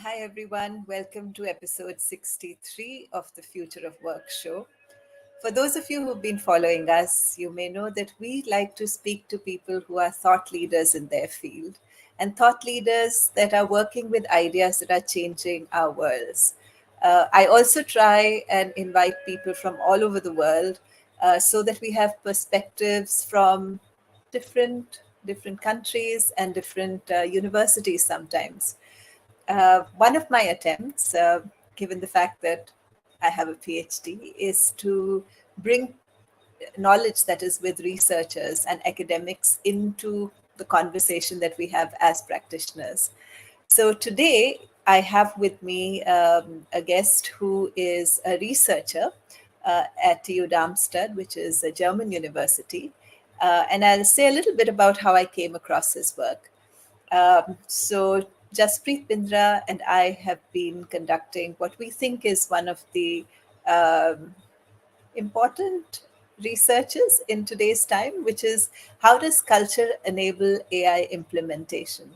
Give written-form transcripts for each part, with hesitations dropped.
Hi, everyone. Welcome to episode 63 of the Future of Work show. For those of you who've been following us, you may know that we like to speak to people who are thought leaders in their field and thought leaders that are working with ideas that are changing our worlds. I also try and invite people from all over the world so that we have perspectives from different countries and different universities sometimes. One of my attempts, given the fact that I have a PhD, is to bring knowledge that is with researchers and academics into the conversation that we have as practitioners. So today, I have with me a guest who is a researcher at TU Darmstad, which is a German university. And I'll say a little bit about how I came across his work. So Jaspreet Bindra and I have been conducting what we think is one of the um, important researches in today's time, which is how does culture enable AI implementation?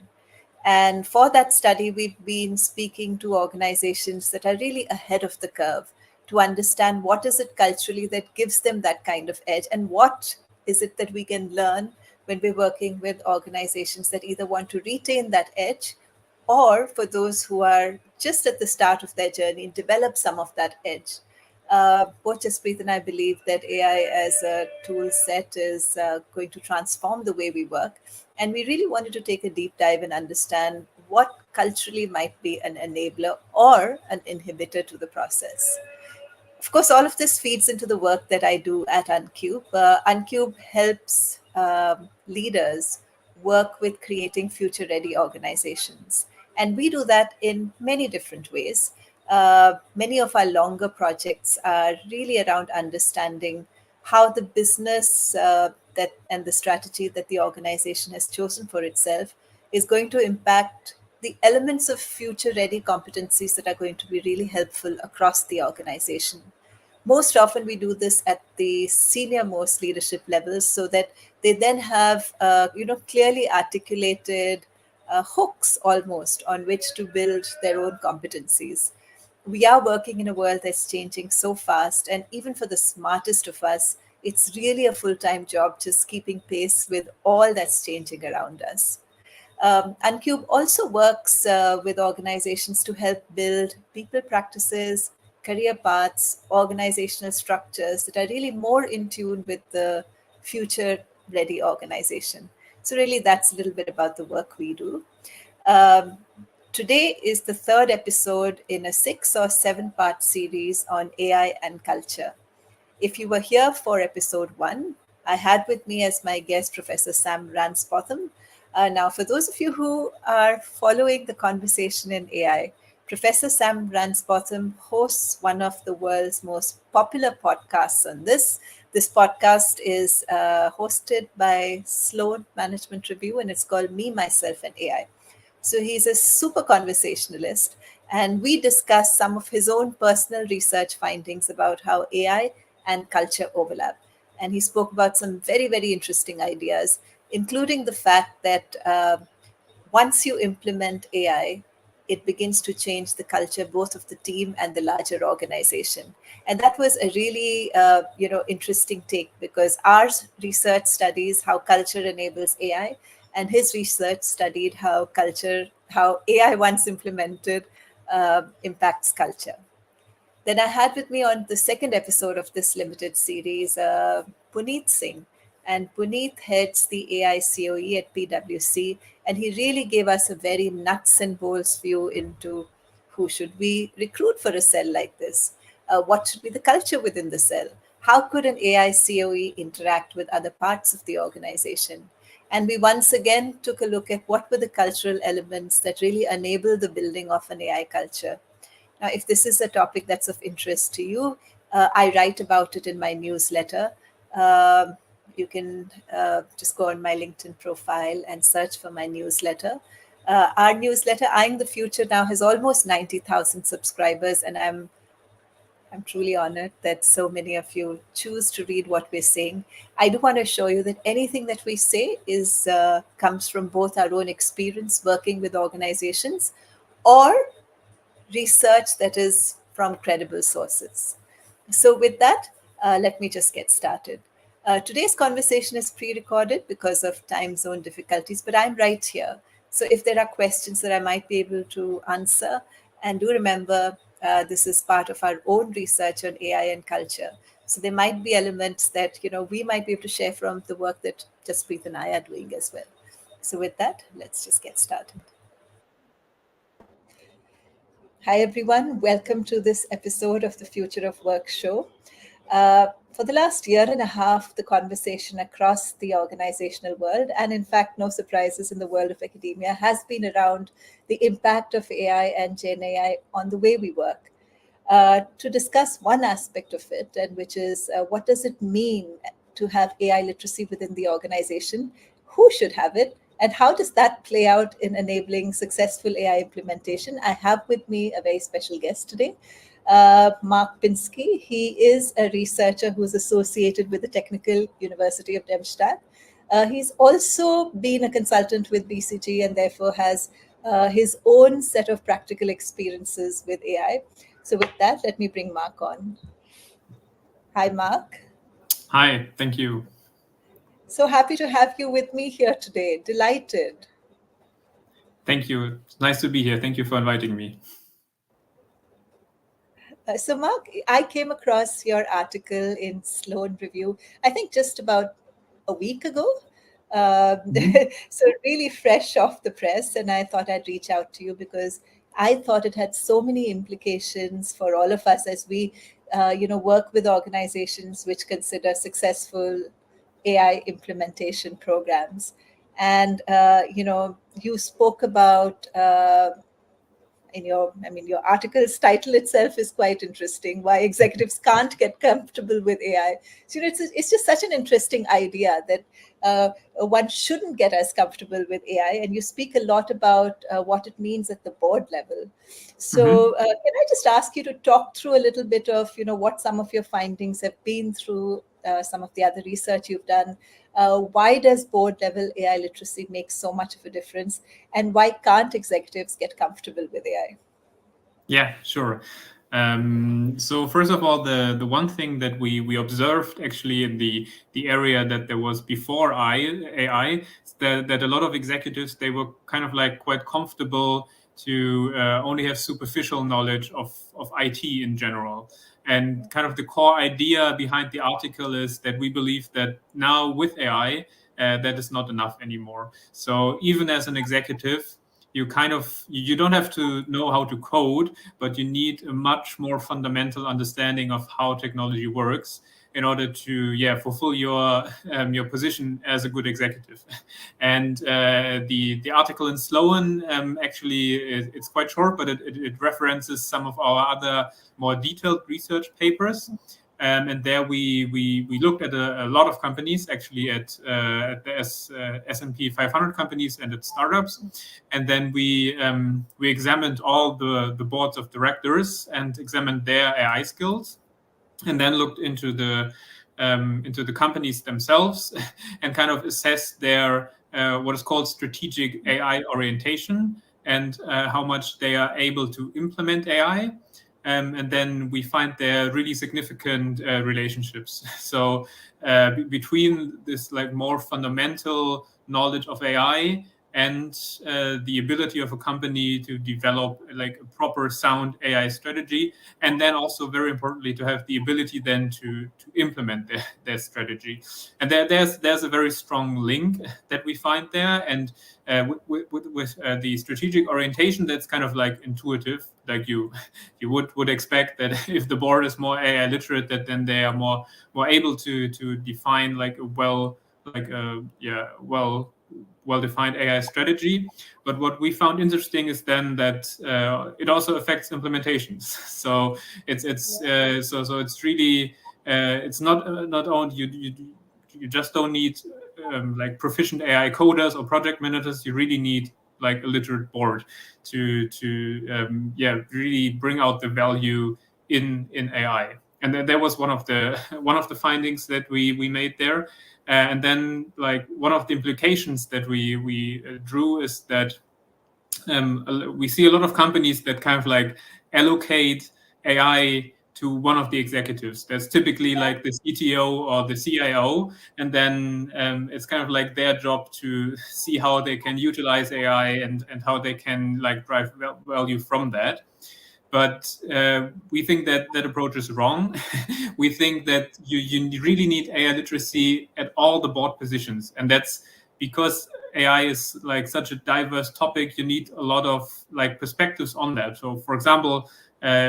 And for that study, we've been speaking to organizations that are really ahead of the curve to understand what is it culturally that gives them that kind of edge and what is it that we can learn when we're working with organizations that either want to retain that edge or for those who are just at the start of their journey, develop some of that edge. Both Jaspreet and I believe that AI as a tool set is going to transform the way we work. And we really wanted to take a deep dive and understand what culturally might be an enabler or an inhibitor to the process. Of course, all of this feeds into the work that I do at Uncube. Uncube helps leaders work with creating future ready organizations. And we do that in many different ways. Many of our longer projects are really around understanding how the business that and the strategy that the organization has chosen for itself is going to impact the elements of future ready competencies that are going to be really helpful across the organization. Most often we do this at the senior most leadership levels so that they then have clearly articulated hooks almost on which to build their own competencies. We are working in a world that's changing so fast, and even for the smartest of us, it's really a full-time job just keeping pace with all that's changing around us. Uncube also works with organizations to help build people practices, career paths, organizational structures that are really more in tune with the future ready organization. So, really, that's a little bit about the work we do. Um, Today is the third episode in a 6 or 7 part series on AI and culture. If you were here for episode 1, I had with me as my guest Professor Sam Ransbotham. Now, for those of you who are following the conversation in AI, Professor Sam Ransbotham hosts one of the world's most popular podcasts on this. This podcast is hosted by Sloan Management Review, and it's called Me, Myself, and AI. So he's a super conversationalist, and we discuss some of his own personal research findings about how AI and culture overlap. And he spoke about some very, very interesting ideas, including the fact that once you implement AI, it begins to change the culture both of the team and the larger organization. And that was a really interesting take because our research studies how culture enables AI, and his research studied how AI once implemented impacts culture. Then I had with me on the second episode of this limited series Puneet Singh. And Puneet heads the AI COE at PwC. And he really gave us a very nuts and bolts view into who should we recruit for a cell like this? What should be the culture within the cell? How could an AI COE interact with other parts of the organization? And we once again took a look at what were the cultural elements that really enable the building of an AI culture. Now, if this is a topic that's of interest to you, I write about it in my newsletter. You can just go on my LinkedIn profile and search for my newsletter. Our newsletter, Eyeing the Future, now has almost 90,000 subscribers, and I'm truly honored that so many of you choose to read what we're saying. I do want to show you that anything that we say comes from both our own experience working with organizations or research that is from credible sources. So, with that, let me just get started. Today's conversation is pre recorded because of time zone difficulties, but I'm right here. So, if there are questions that I might be able to answer, and do remember, this is part of our own research on AI and culture. So, there might be elements that we might be able to share from the work that Jaspreet and I are doing as well. So, with that, let's just get started. Hi, everyone. Welcome to this episode of the Future of Work show. For the last year and a half, the conversation across the organizational world, and in fact, no surprises in the world of academia, has been around the impact of AI and Gen AI on the way we work. To discuss one aspect of it, and which is what does it mean to have AI literacy within the organization? Who should have it? And how does that play out in enabling successful AI implementation? I have with me a very special guest today, Marc Pinski. He is a researcher who's associated with the Technical University of Darmstad. He's also been a consultant with BCG and therefore has his own set of practical experiences with AI. So with that, let me bring Marc on. Hi, Marc. Hi, thank you. So happy to have you with me here today. Delighted. Thank you. It's nice to be here. Thank you for inviting me. So, Marc, I came across your article in Sloan Review, I think just about a week ago. So, really fresh off the press. And I thought I'd reach out to you because I thought it had so many implications for all of us as we, work with organizations which consider successful AI implementation programs. And, you spoke about your article's title itself is quite interesting, why executives can't get comfortable with AI. So it's just such an interesting idea that one shouldn't get as comfortable with AI, and you speak a lot about what it means at the board level. So can I just ask you to talk through a little bit of what some of your findings have been through some of the other research you've done? Why does board level AI literacy make so much of a difference? And why can't executives get comfortable with AI? Yeah, sure. So first of all, the one thing that we observed actually in the area that there was before AI is that a lot of executives, they were kind of like quite comfortable to only have superficial knowledge of IT in general. And kind of the core idea behind the article is that we believe that now with AI, that is not enough anymore. So even as an executive, you don't have to know how to code, but you need a much more fundamental understanding of how technology works in order to fulfill your position as a good executive. And the article in Sloan actually it's quite short, but it references some of our other more detailed research papers. And there we looked at a lot of companies, actually at the S&P 500 companies and at startups, and then we examined all the boards of directors and examined their AI skills, and then looked into the companies themselves and kind of assessed their what is called strategic AI orientation and how much they are able to implement AI. And then we find there really significant relationships. So between this like more fundamental knowledge of AI and the ability of a company to develop like a proper sound AI strategy, and then also very importantly to have the ability then to implement their strategy. And there's a very strong link that we find there. And with the strategic orientation, that's kind of like intuitive, like you would expect that if the board is more AI literate, that then they are more able to define like a well-defined AI strategy. But what we found interesting is then that it also affects implementations. So it's really it's not only you just don't need like proficient AI coders or project managers. You really need like a literate board to really bring out the value in AI. And then that was one of the findings that we made there. And then like one of the implications that we drew is that we see a lot of companies that kind of like allocate AI to one of the executives. That's typically like the CTO or the CIO, and then it's kind of like their job to see how they can utilize AI and how they can like drive value from that. But we think that that approach is wrong. We think that you really need AI literacy at all the board positions, and that's because AI is like such a diverse topic. You need a lot of like perspectives on that. So, for example,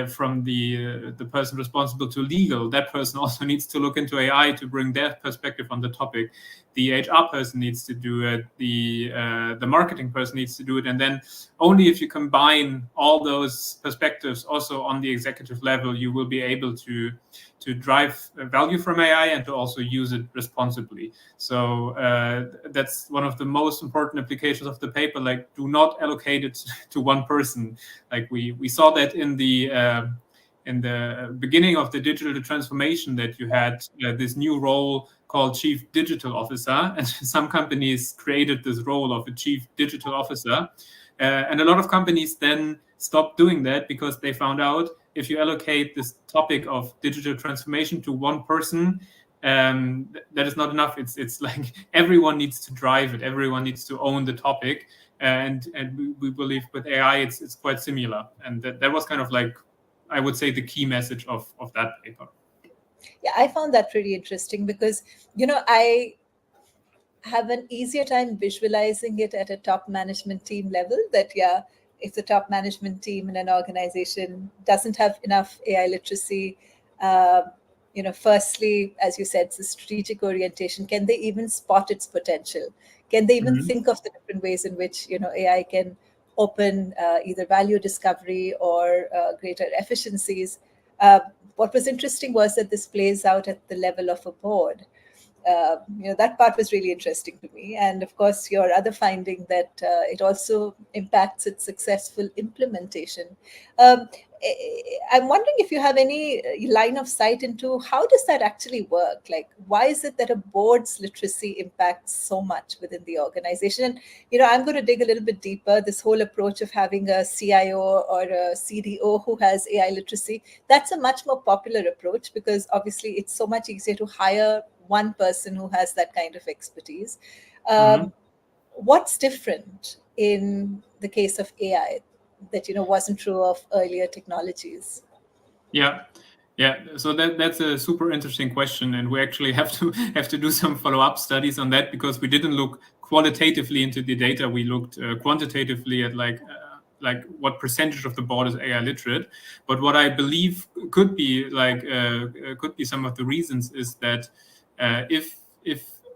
from the person responsible to legal, that person also needs to look into AI to bring their perspective on the topic. The HR person needs to do it. The marketing person needs to do it, and then only if you combine all those perspectives also on the executive level, you will be able to drive value from AI and to also use it responsibly. So that's one of the most important applications of the paper. Like, do not allocate it to one person. Like we saw that in the beginning of the digital transformation, that you had this new role called Chief Digital Officer, and some companies created this role of a Chief Digital Officer. And a lot of companies then stopped doing that because they found out if you allocate this topic of digital transformation to one person, that is not enough. It's like everyone needs to drive it. Everyone needs to own the topic. And we believe with AI, it's quite similar. And that was kind of like, I would say, the key message of that paper. Yeah, I found that pretty interesting because, I have an easier time visualizing it at a top management team level. That, yeah, if the top management team in an organization doesn't have enough AI literacy, uh, firstly, as you said, it's a strategic orientation. Can they even spot its potential? Can they even Mhm. think of the different ways in which AI can open either value discovery or greater efficiencies? Uh, what was interesting was that this plays out at the level of a board. That part was really interesting to me. And of course, your other finding that it also impacts its successful implementation. Um, I'm wondering if you have any line of sight into how does that actually work? Like, why is it that a board's literacy impacts so much within the organization? And, I'm going to dig a little bit deeper. This whole approach of having a CIO or a CDO who has AI literacy, that's a much more popular approach because obviously it's so much easier to hire one person who has that kind of expertise. Mhm. What's different in the case of AI that wasn't true of earlier technologies? Yeah. Yeah, so that's a super interesting question, and we actually have to do some follow-up studies on that because we didn't look qualitatively into the data. We looked quantitatively at like what percentage of the board is AI literate. But what I believe could be some of the reasons is that if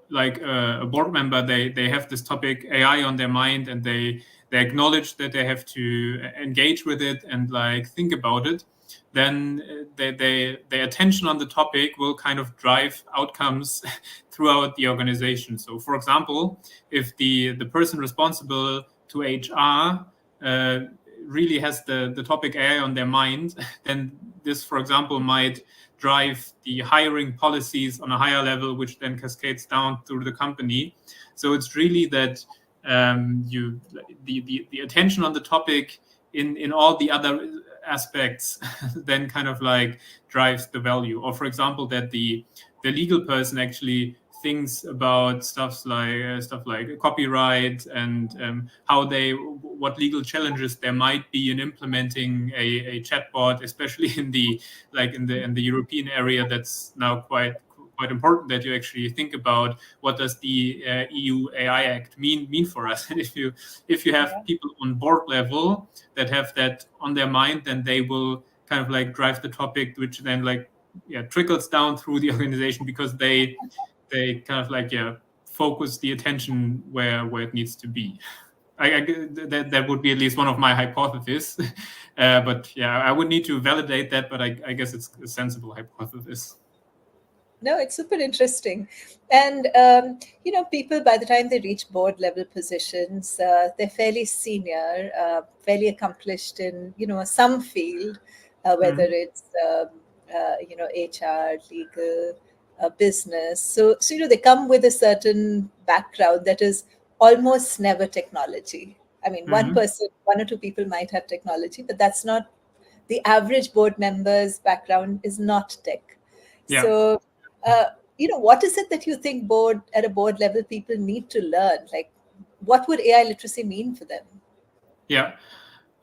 like a board member, they have this topic AI on their mind, and they acknowledge that they have to engage with it and like think about it, then their attention on the topic will kind of drive outcomes throughout the organization. So, for example, if the person responsible to HR uh, really has the topic AI on their mind, then this, for example, might drive the hiring policies on a higher level, which then cascades down through the company. So it's really that the attention on the topic in all the other aspects then kind of like drives the value. Or for example, that the legal person actually thinks about stuff like copyright and how what legal challenges there might be in implementing a chatbot, especially in the European area. That's now quite important that you actually think about what does the EU AI Act mean for us. And if you have Yeah. people on board level that have that on their mind, then they will kind of like drive the topic, which then like trickles down through the organization because they kind of like focus the attention where it needs to be. That would be at least one of my hypotheses. But yeah, I would need to validate that, but I guess it's a sensible hypothesis. No, it's super interesting. And, people, by the time they reach board level positions, they're fairly senior, fairly accomplished in, some field, whether Mhm. it's, HR, legal, business. So, they come with a certain background that is almost never technology. I mean, Mhm. one or two people might have technology, but that's not the average board member's background is not tech. Yeah. So, uh, what is it that you think at a board level people need to learn? Like, what would AI literacy mean for them? Yeah.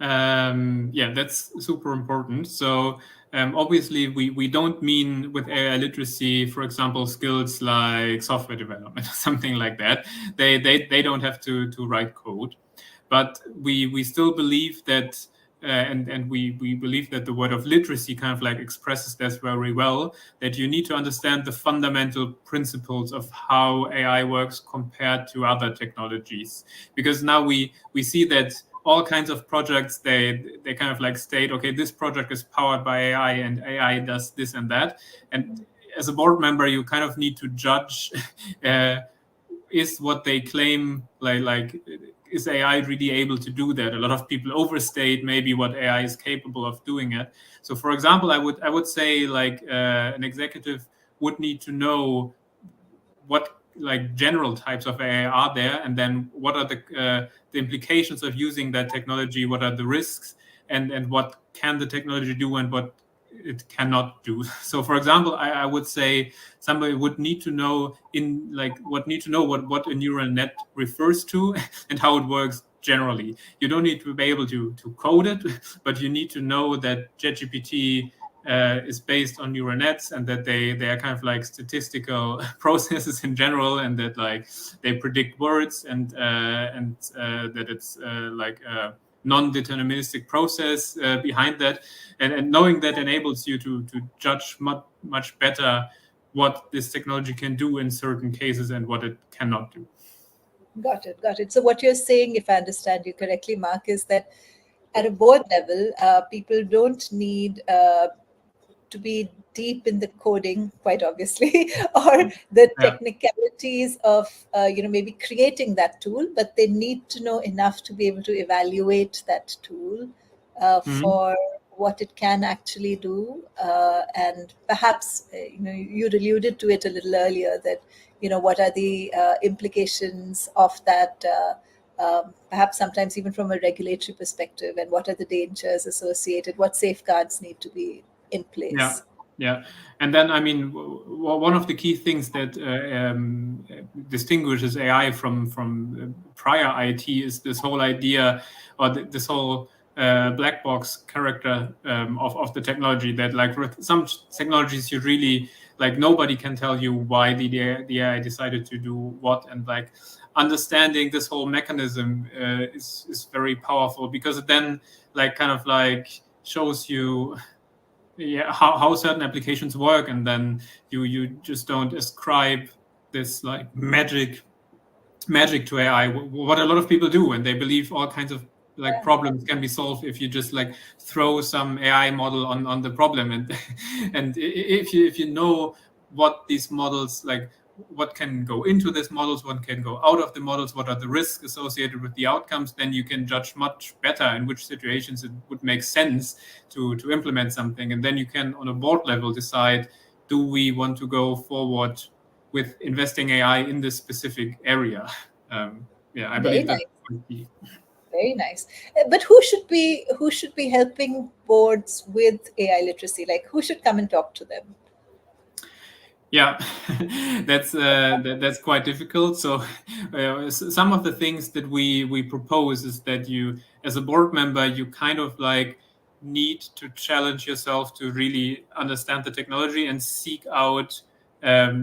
Yeah, that's super important. So obviously, we don't mean with AI literacy, for example, skills like software development or something like that. They don't have to write code, but we still believe that. And we believe that the word of literacy kind of like expresses this very well, that you need to understand the fundamental principles of how AI works compared to other technologies. Because now we see that all kinds of projects, they kind of like state, okay, this project is powered by AI and AI does this and that. And as a board member, you kind of need to judge uh, is what they claim, like is AI really able to do that? A lot of people overstate maybe what AI is capable of doing it. So for example, I would say like an executive would need to know what like general types of AI are there, and then what are the implications of using that technology, what are the risks, and what can the technology do and what it cannot do. So for example, I would say somebody would need to know what a neural net refers to and how it works generally. You don't need to be able to code it, but you need to know that ChatGPT is based on neural nets, and that they are kind of like statistical processes in general, and that like they predict words, and that it's like a non-deterministic process behind that, and knowing that enables you to judge much better what this technology can do in certain cases and what it cannot do. Got it, got it. So what you're saying, if I understand you correctly, Mark, is that at a board level, people don't need to be deep in the coding, quite obviously, or the Yeah. technicalities of maybe creating that tool, but they need to know enough to be able to evaluate that tool Mhm. for what it can actually do, and perhaps you alluded to it a little earlier, that what are the implications of that. Perhaps sometimes even from a regulatory perspective, and what are the dangers associated, what safeguards need to be in Yeah, place. yeah. And then, I mean, one of the key things that distinguishes AI from prior IT is this whole idea, or this whole black box character of the technology. That like with some technologies, you really like nobody can tell you why the AI decided to do what, and like understanding this whole mechanism is very powerful, because it then like kind of like shows you, yeah, how certain applications work, and then you just don't ascribe this like magic to AI. What a lot of people do, and they believe all kinds of like problems can be solved if you just like throw some AI model on the problem, and and if you know what these models like, what can go into these models, what can go out of the models, what are the risks associated with the outcomes, then you can judge much better in which situations it would make sense to implement something, and then you can on a board level decide, do we want to go forward with investing AI in this specific area. Yeah, I Very believe that's nice, quite key. very nice. But who should be helping boards with AI literacy? Like, who should come and talk to them? Yeah, that's quite difficult. So, some of the things that we propose is that you, as a board member, you kind of like need to challenge yourself to really understand the technology and seek out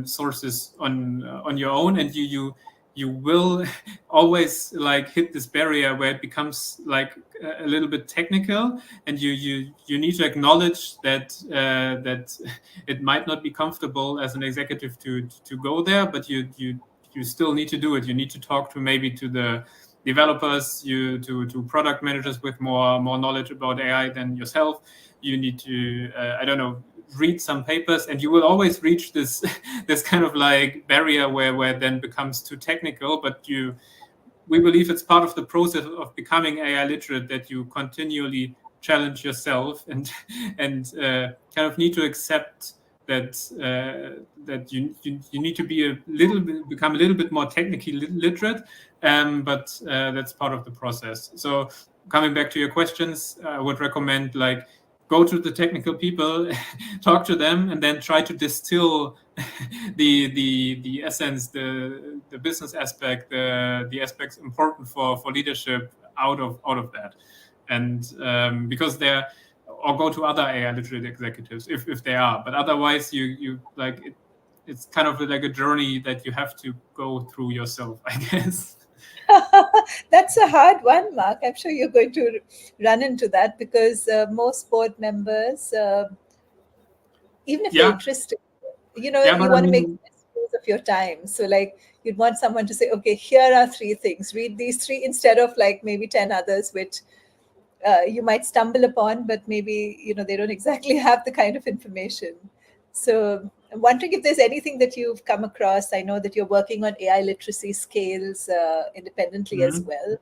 sources on your own, and you will always like hit this barrier where it becomes like a little bit technical, and you need to acknowledge that it might not be comfortable as an executive to go there, but you still need to do it. You need to talk to maybe to the developers, to product managers with more knowledge about AI than yourself. You need to I don't know, read some papers, and you will always reach this this kind of like barrier where then becomes too technical. But we believe it's part of the process of becoming AI literate, that you continually challenge yourself, and kind of need to accept that that you need to be a little bit, become a little bit more technically literate, but that's part of the process. So coming back to your questions, I would recommend like go to the technical people, talk to them, and then try to distill the essence, the business aspect, the aspects important for leadership out of that, and because they're or go to other AI literate executives if they are, but otherwise you like it. It's kind of like a journey that you have to go through yourself, I guess. That's a hard one, Mark. I'm sure you're going to run into that because most board members, even if they're Yeah, interested, yeah, you but I want to make mean, the best use of your time. So, like, you'd want someone to say, okay, here are three things. Read these three instead of like maybe 10 others, which you might stumble upon, but maybe they don't exactly have the kind of information. So I'm wondering if there's anything that you've come across. I know that you're working on AI literacy scales independently as mhm, well.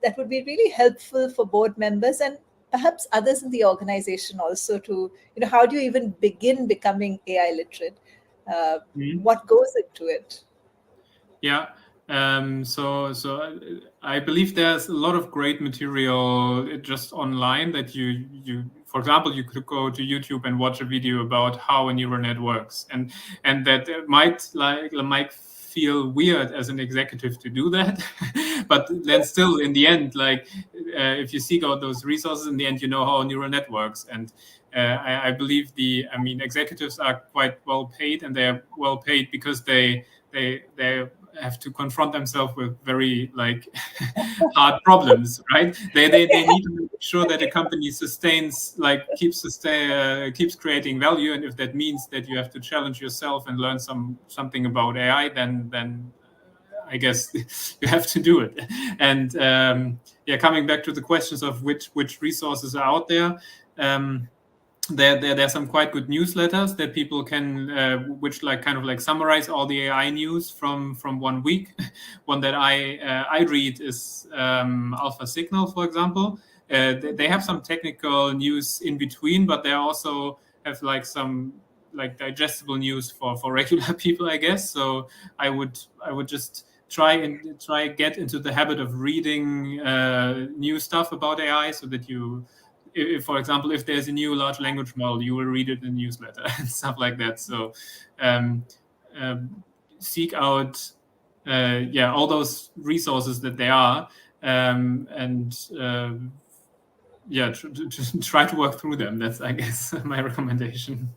That would be really helpful for board members and perhaps others in the organization also to, how do you even begin becoming AI literate? Uh, mhm. what goes into it? Yeah. So I believe there's a lot of great material just online that for example, you could go to YouTube and watch a video about how a neural net works, and that it might feel weird as an executive to do that, but then still in the end, like if you seek out those resources, in the end, you know how a neural net works, and I believe I mean, executives are quite well paid, and they're well paid because they have to confront themselves with very like hard problems, right? They need to make sure that a company sustains, like keeps creating value, and if that means that you have to challenge yourself and learn something about AI, then I guess you have to do it. And yeah, coming back to the questions of which resources are out there. There's some quite good newsletters that people can which like kind of like summarize all the AI news from 1 week. One that I read is Alpha Signal, for example. They have some technical news in between, but they also have like some like digestible news for regular people, I guess. So I would just try get into the habit of reading new stuff about AI, so that if, for example, if there's a new large language model, you will read it in the newsletter and stuff like that. So um, um, seek out, yeah, all those resources that they are, and yeah, try to work through them. That's, I guess, my recommendation.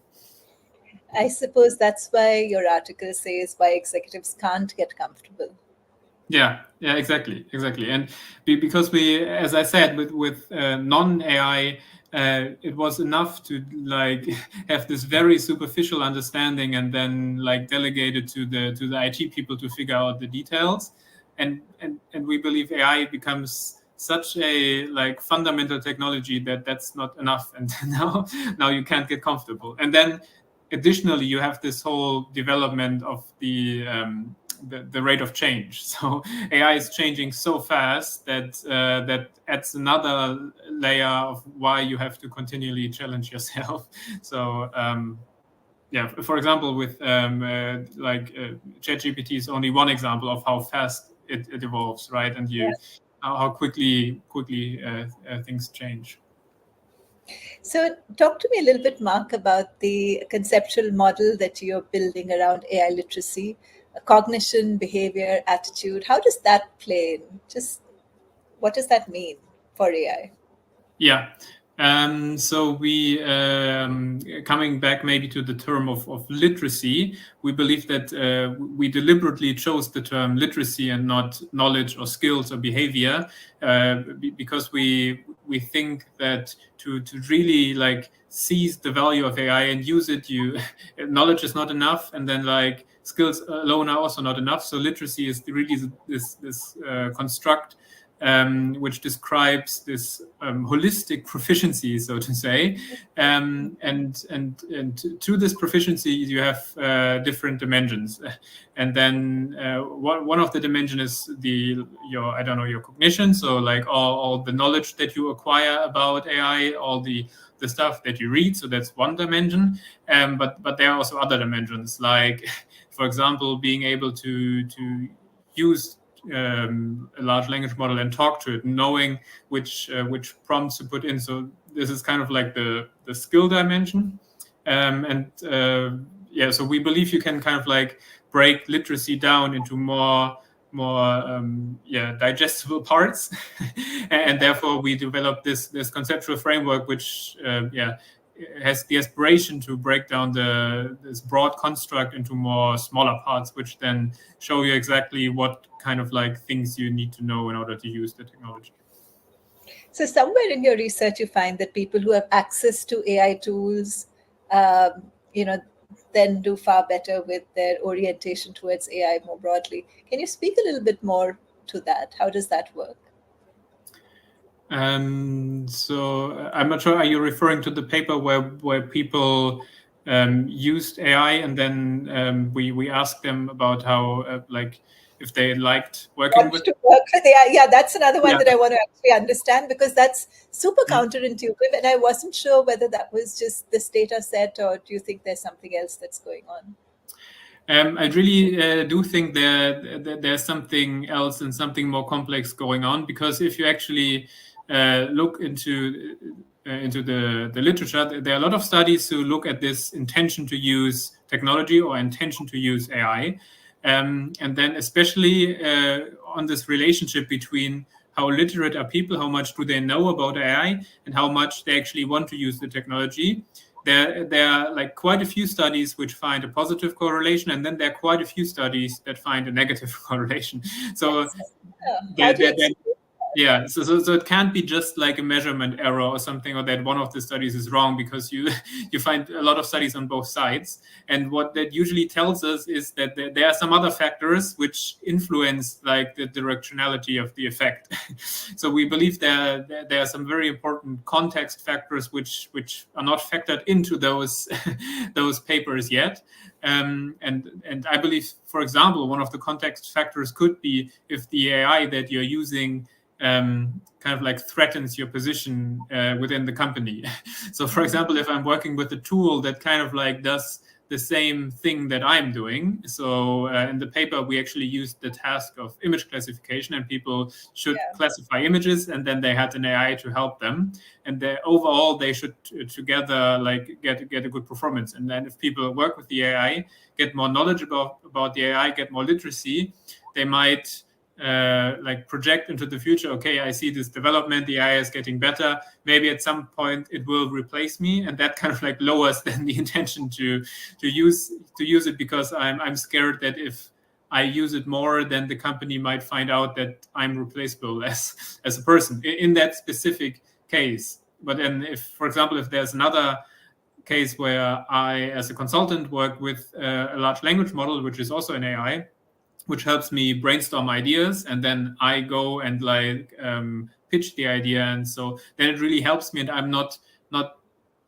I suppose that's why your article says why executives can't get comfortable. Yeah, exactly. And because we, as I said, with non AI, it was enough to like have this very superficial understanding, and then like delegate it to the IT people to figure out the details. And we believe AI becomes such a like fundamental technology that that's not enough, and now you can't get comfortable. And then additionally, you have this whole development of the rate of change. So AI is changing so fast that that adds another layer of why you have to continually challenge yourself. So yeah, for example, with ChatGPT is only one example of how fast it evolves, right? And Yeah. how quickly things change. So, talk to me a little bit, Mark, about the conceptual model that you're building around AI literacy, cognition, behavior, attitude. How does that play in? Just what does that mean for AI? Yeah. So we coming back maybe to the term of literacy, we believe that we deliberately chose the term literacy and not knowledge or skills or behavior, because we think that to really like seize the value of AI and use it, you knowledge is not enough, and then like skills alone are also not enough. So literacy is really this construct, which describes this holistic proficiency, so to say. And to this proficiency, you have different dimensions, and then one of the dimension is your I don't know, your cognition. So like all the knowledge that you acquire about AI, all the stuff that you read. So that's one dimension. But there are also other dimensions, like for example, being able to use a large language model and talk to it, knowing which prompts to put in. So this is kind of like the skill dimension. So we believe you can kind of like break literacy down into more digestible parts, and therefore we developed this conceptual framework, which has the aspiration to break down this broad construct into more smaller parts, which then show you exactly what kind of like things you need to know in order to use the technology. So somewhere in your research, you find that people who have access to AI tools, then do far better with their orientation towards AI more broadly. Can you speak a little bit more to that? How does that work? So I'm not sure. Are you referring to the paper where people used AI and then we asked them about how if they liked working Want with? to work with AI? Yeah, that's another one Yeah. that I want to actually understand, because that's super counterintuitive, and I wasn't sure whether that was just this data set, or do you think there's something else that's going on? I really do think there's something else and something more complex going on, because if you actually look into the literature, there are a lot of studies who look at this intention to use technology or intention to use AI, and then especially on this relationship between how literate are people, how much do they know about AI, and how much they actually want to use the technology. There are like quite a few studies which find a positive correlation, and then there are quite a few studies that find a negative correlation. So How there, do you there, there, explain? yeah, so it can't be just like a measurement error or something, or that one of the studies is wrong, because you you find a lot of studies on both sides. And what that usually tells us is that there are some other factors which influence like the directionality of the effect. So we believe there are some very important context factors which are not factored into those those papers yet. And I believe, for example, one of the context factors could be if the AI that you're using kind of like threatens your position within the company. So, for example, if I'm working with a tool that kind of like does the same thing that I'm doing. So in the paper, we actually used the task of image classification, and people should classify images, and then they had an AI to help them. And overall, they should together like get a good performance. And then if people work with the AI, get more knowledge about the AI, get more literacy, they might like project into the future. Okay, I see this development, the AI is getting better, maybe at some point it will replace me, and that kind of like lowers then the intention to use it, because I'm scared that if I use it more, then the company might find out that I'm replaceable as a person in that specific case. But then if, for example, if there's another case where I as a consultant work with a large language model, which is also an AI, which helps me brainstorm ideas, and then I go and like pitch the idea, and so then it really helps me, and I'm not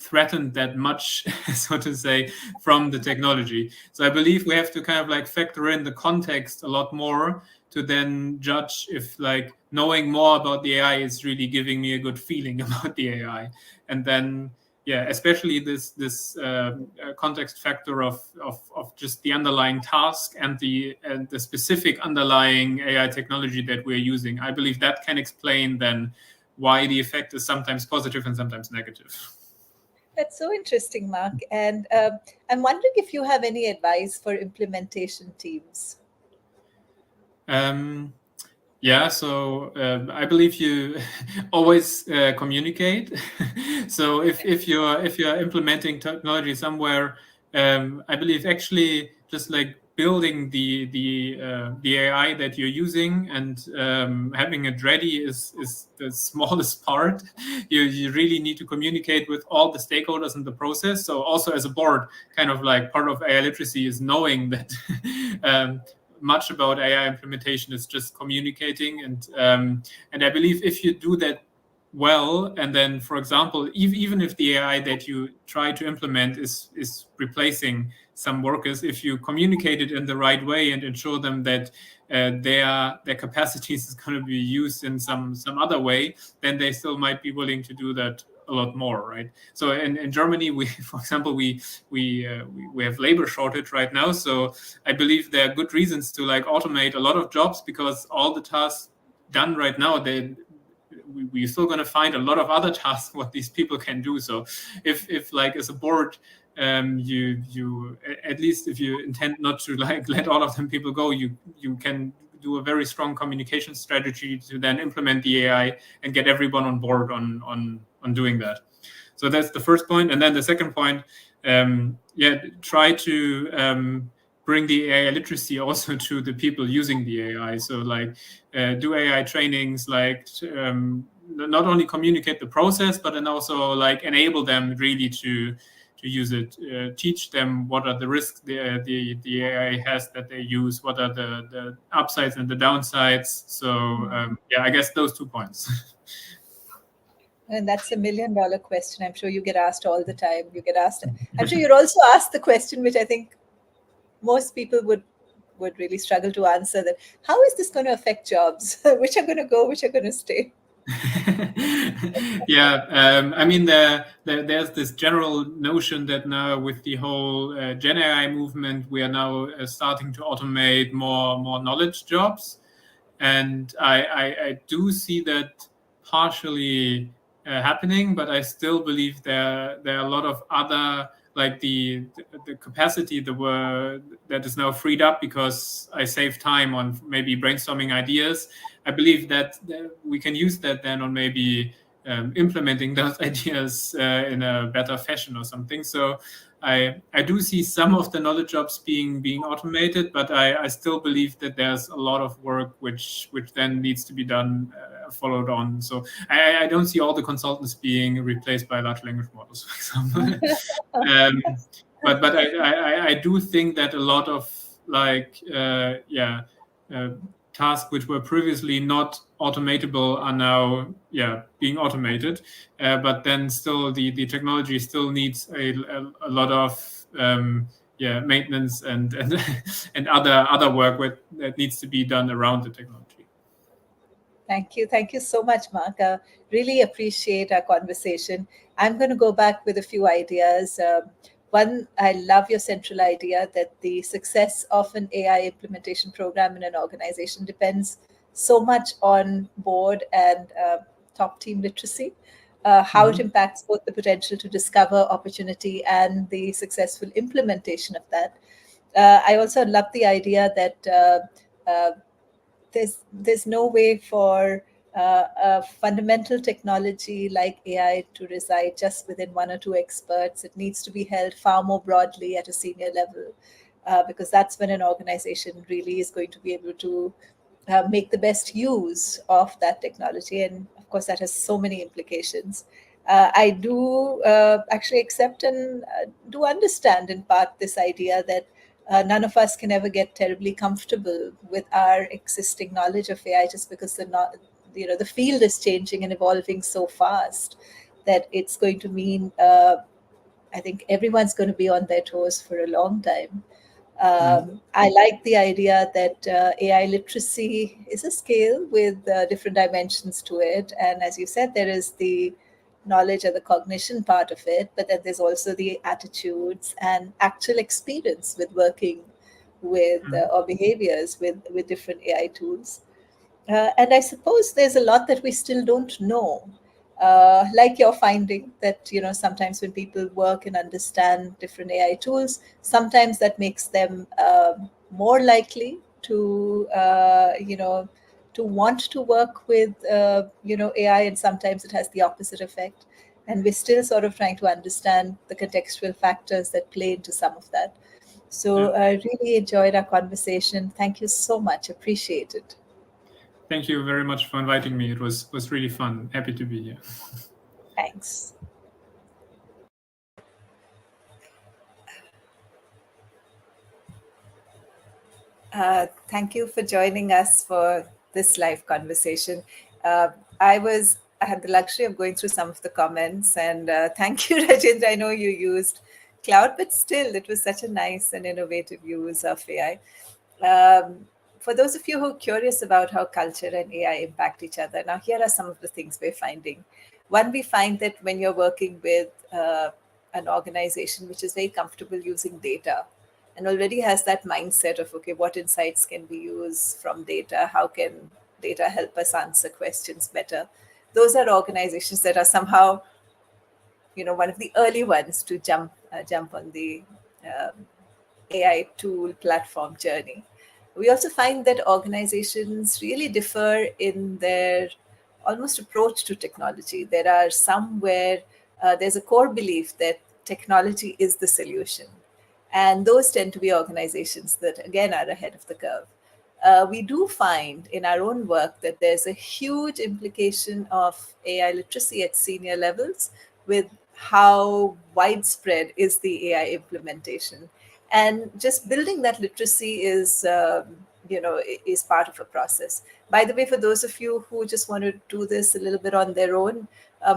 threatened that much, so to say, from the technology. So I believe we have to kind of like factor in the context a lot more to then judge if like knowing more about the AI is really giving me a good feeling about the AI, and then especially this context factor of just the underlying task and the specific underlying AI technology that we're using. I believe that can explain then why the effect is sometimes positive and sometimes negative. That's so interesting, Mark. And I'm wondering if you have any advice for implementation teams. So I believe you always communicate. So if you're implementing technology somewhere, I believe actually just like building the AI that you're using and having it ready is the smallest part. You really need to communicate with all the stakeholders in the process. So also as a board, kind of like part of AI literacy is knowing that much about AI implementation is just communicating, and I believe if you do that well, and then, for example, even if the AI that you try to implement is replacing some workers, if you communicate it in the right way and ensure them that their capacities is going to be used in some other way, then they still might be willing to do that a lot more, right? So in Germany, we, for example, we have labor shortage right now. So I believe there are good reasons to like automate a lot of jobs, because all the tasks done right now, we're still going to find a lot of other tasks what these people can do. So if like as a board, you at least if you intend not to like let all of them people go, you can do a very strong communication strategy to then implement the AI and get everyone on board on doing that. So that's the first point. And then the second point, try to bring the AI literacy also to the people using the AI. So like do AI trainings, like not only communicate the process, but then also like enable them really to use it, teach them what are the risks the AI has that they use, what are the upsides and the downsides. So I guess those 2 points. And that's $1 million question. I'm sure you get asked all the time. I'm sure you're also asked the question, which I think most people would really struggle to answer, that how is this going to affect jobs? Which are going to go, which are going to stay? I mean, there's this general notion that now with the whole Gen AI movement, we are now starting to automate more knowledge jobs, and I do see that partially happening, but I still believe there are a lot of other, like the capacity that is now freed up because I save time on maybe brainstorming ideas. I believe that we can use that then on maybe implementing those ideas in a better fashion or something. So I do see some of the knowledge jobs being automated, but I still believe that there's a lot of work which then needs to be done, followed on. So I don't see all the consultants being replaced by large language models, for example. But I do think that a lot of like tasks which were previously not automatable are now being automated, but then still the technology still needs a lot of maintenance and and other work that needs to be done around the technology. Thank you so much, Mark. Really appreciate our conversation. I'm going to go back with a few ideas. One, I love your central idea that the success of an AI implementation program in an organization depends so much on board and top team literacy, how it impacts both the potential to discover opportunity and the successful implementation of that. I also love the idea that there's no way for a fundamental technology like AI to reside just within one or two experts. It needs to be held far more broadly at a senior level, because that's when an organization really is going to be able to make the best use of that technology. And of course, that has so many implications. I do actually accept and do understand in part this idea that none of us can ever get terribly comfortable with our existing knowledge of AI, just because the field is changing and evolving so fast that it's going to mean I think everyone's going to be on their toes for a long time. I like the idea that AI literacy is a scale with different dimensions to it. And as you said, there is the knowledge and the cognition part of it, but then there's also the attitudes and actual experience with working with or behaviors with different AI tools. And I suppose there's a lot that we still don't know. Like you're finding that, sometimes when people work and understand different AI tools, sometimes that makes them more likely to, to want to work with, AI, and sometimes it has the opposite effect. And we're still sort of trying to understand the contextual factors that play into some of that. So I really enjoyed our conversation. Thank you so much. Appreciate it. Thank you very much for inviting me. It was really fun. Happy to be here. Thanks. Thank you for joining us for this live conversation. I had the luxury of going through some of the comments, and thank you, Rajendra. I know you used cloud, but still, it was such a nice and innovative use of AI. For those of you who are curious about how culture and AI impact each other, now here are some of the things we're finding. One, we find that when you're working with an organization which is very comfortable using data and already has that mindset of, okay, what insights can we use from data? How can data help us answer questions better? those are organizations that are somehow, one of the early ones to jump on the AI tool platform journey. We also find that organizations really differ in their almost approach to technology. There are some where there's a core belief that technology is the solution. And those tend to be organizations that, again, are ahead of the curve. We do find in our own work that there's a huge implication of AI literacy at senior levels with how widespread is the AI implementation. And just building that literacy is part of a process. By the way, for those of you who just want to do this a little bit on their own,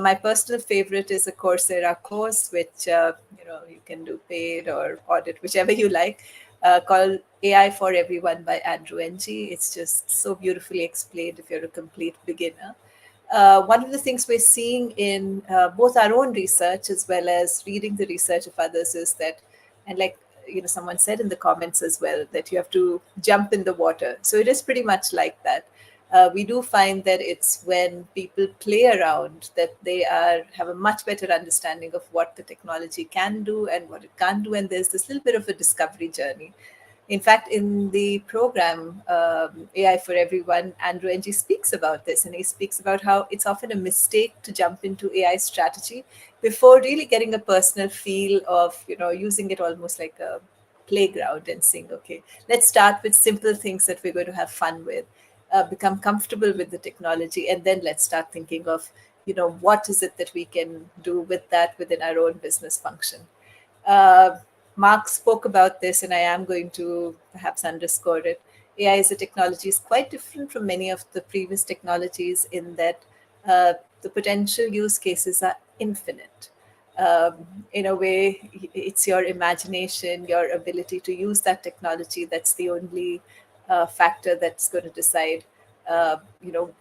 my personal favorite is a Coursera course, which you can do paid or audit, whichever you like, called AI for Everyone by Andrew Ng. It's just so beautifully explained if you're a complete beginner. One of the things we're seeing in both our own research as well as reading the research of others is that, and like someone said in the comments as well, that you have to jump in the water. So it is pretty much like that. We do find that it's when people play around that they have a much better understanding of what the technology can do and what it can't do, and there's this little bit of a discovery journey. In fact, in the program AI for Everyone, Andrew Ng speaks about this, and he speaks about how it's often a mistake to jump into AI strategy before really getting a personal feel of using it almost like a playground and saying, okay, let's start with simple things that we're going to have fun with, become comfortable with the technology, and then let's start thinking of what is it that we can do with that within our own business function. uh, Mark spoke about this, and I am going to perhaps underscore it. AI as a technology is quite different from many of the previous technologies in that the potential use cases are infinite. In a way, it's your imagination, your ability to use that technology that's the only factor that's going to decide,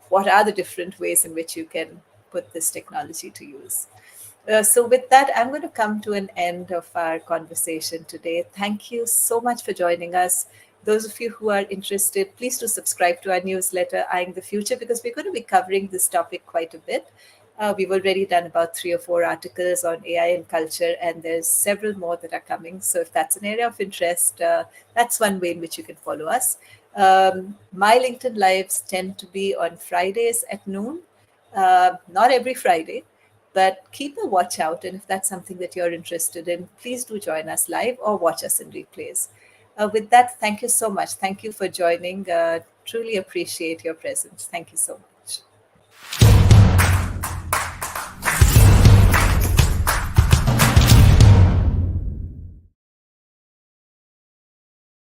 what are the different ways in which you can put this technology to use. So, with that, I'm going to come to an end of our conversation today. Thank you so much for joining us. Those of you who are interested, please do subscribe to our newsletter, Eyeing the Future, because we're going to be covering this topic quite a bit. We've already done about 3 or 4 articles on AI and culture, and there's several more that are coming. So, if that's an area of interest, that's one way in which you can follow us. My LinkedIn Lives tend to be on Fridays at noon, not every Friday, but keep a watch out. And if that's something that you're interested in, please do join us live or watch us in replays. With that, thank you so much. Thank you for joining. Truly appreciate your presence. Thank you so much.